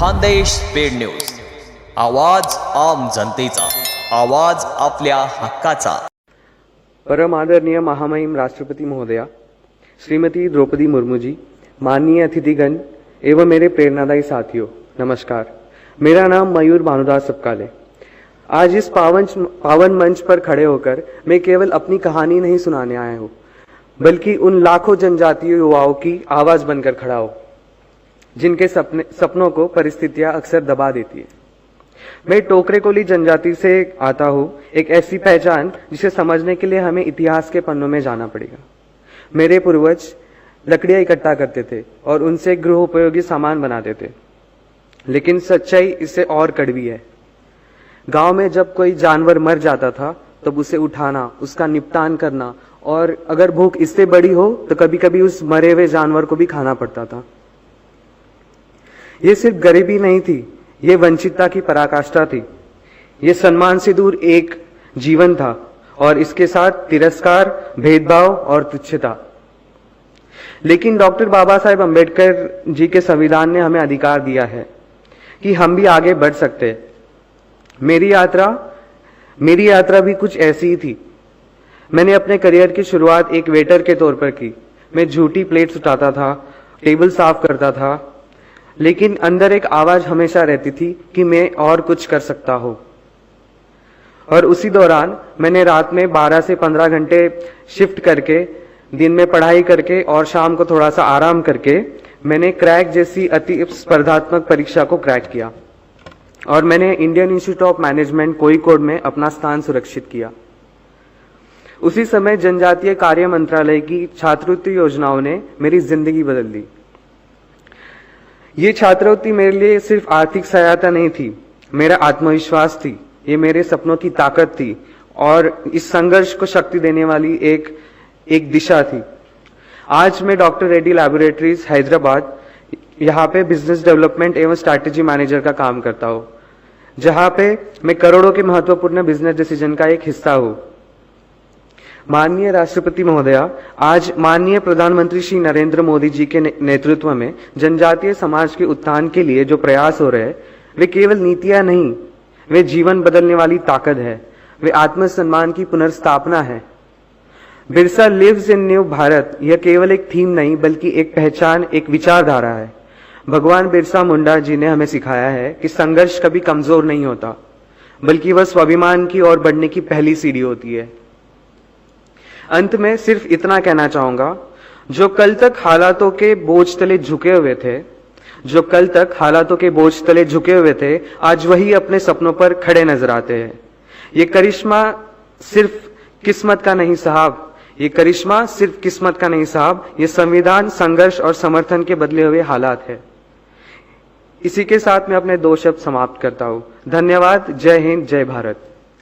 Khandesh speed news, आवाज आम जनतेचा, आवाज आपल्या हक्काचा। परम आदरणीय महामहिम राष्ट्रपति महोदया श्रीमती द्रौपदी मुर्मू जी, माननीय अतिथिगण एवं मेरे प्रेरणादायी साथियों, नमस्कार। मेरा नाम मयूर भानुदास सपकाले। आज इस पावन मंच पर खड़े होकर मैं केवल अपनी कहानी नहीं सुनाने आया हूँ, बल्कि उन लाखों जनजातीय युवाओं की आवाज बनकर खड़ा हूँ जिनके सपनों को परिस्थितियां अक्सर दबा देती है। मैं टोकरेकोली जनजाति से आता हूँ, एक ऐसी पहचान जिसे समझने के लिए हमें इतिहास के पन्नों में जाना पड़ेगा। मेरे पूर्वज लकड़ियां इकट्ठा करते थे और उनसे गृहोपयोगी सामान बनाते थे, लेकिन सच्चाई इससे और कड़वी है। गांव में जब कोई जानवर मर जाता था तब उसे उठाना, उसका निपटान करना, और अगर भूख इससे बड़ी हो तो कभी कभी उस मरे हुए जानवर को भी खाना पड़ता था। ये सिर्फ गरीबी नहीं थी, ये वंचितता की पराकाष्ठा थी। ये सम्मान से दूर एक जीवन था और इसके साथ तिरस्कार, भेदभाव और तुच्छता। लेकिन डॉक्टर बाबा साहेब अम्बेडकर जी के संविधान ने हमें अधिकार दिया है कि हम भी आगे बढ़ सकते हैं। मेरी यात्रा भी कुछ ऐसी ही थी। मैंने अपने करियर की शुरुआत एक वेटर के तौर पर की। मैं झूठी प्लेट्स उठाता था, टेबल साफ करता था, लेकिन अंदर एक आवाज हमेशा रहती थी कि मैं और कुछ कर सकता हूं। और उसी दौरान मैंने रात में 12 से 15 घंटे शिफ्ट करके, दिन में पढ़ाई करके और शाम को थोड़ा सा आराम करके मैंने क्रैक जैसी अति स्पर्धात्मक परीक्षा को क्रैक किया और मैंने Indian institute of management Kozhikode में अपना स्थान सुरक्षित किया। उसी समय जनजातीय कार्य मंत्रालय की छात्रवृत्ति योजनाओं ने मेरी जिंदगी बदल दी। ये छात्रवृत्ति मेरे लिए सिर्फ आर्थिक सहायता नहीं थी, मेरा आत्मविश्वास थी, ये मेरे सपनों की ताकत थी और इस संघर्ष को शक्ति देने वाली एक दिशा थी। आज मैं डॉक्टर रेड्डी लैबोरेटरीज हैदराबाद, यहाँ पे बिजनेस डेवलपमेंट एवं स्ट्रैटेजी मैनेजर का काम करता हूँ, जहाँ पे मैं करोड़ों के महत्वपूर्ण बिजनेस डिसीजन का एक हिस्सा हूँ। माननीय राष्ट्रपति महोदया, आज माननीय प्रधानमंत्री श्री नरेंद्र मोदी जी के नेतृत्व में जनजातीय समाज के उत्थान के लिए जो प्रयास हो रहे हैं, वे केवल नीतियां नहीं, वे जीवन बदलने वाली ताकत है, वे आत्मसम्मान की पुनर्स्थापना है। Birsa lives in new Bharat, यह केवल एक थीम नहीं बल्कि एक पहचान, एक विचारधारा है। भगवान बिरसा मुंडा जी ने हमें सिखाया है कि संघर्ष कभी कमजोर नहीं होता, बल्कि वह स्वाभिमान की ओर बढ़ने की पहली सीढ़ी होती है। अंत में सिर्फ इतना कहना चाहूंगा, जो कल तक हालातों के बोझ तले झुके हुए थे, आज वही अपने सपनों पर खड़े नजर आते हैं। ये करिश्मा सिर्फ किस्मत का नहीं साहब, ये संविधान, संघर्ष और समर्थन के बदले हुए हालात है। इसी के साथ मैं अपने 2 शब्द समाप्त करता हूं। धन्यवाद। जय हिंद, जय भारत।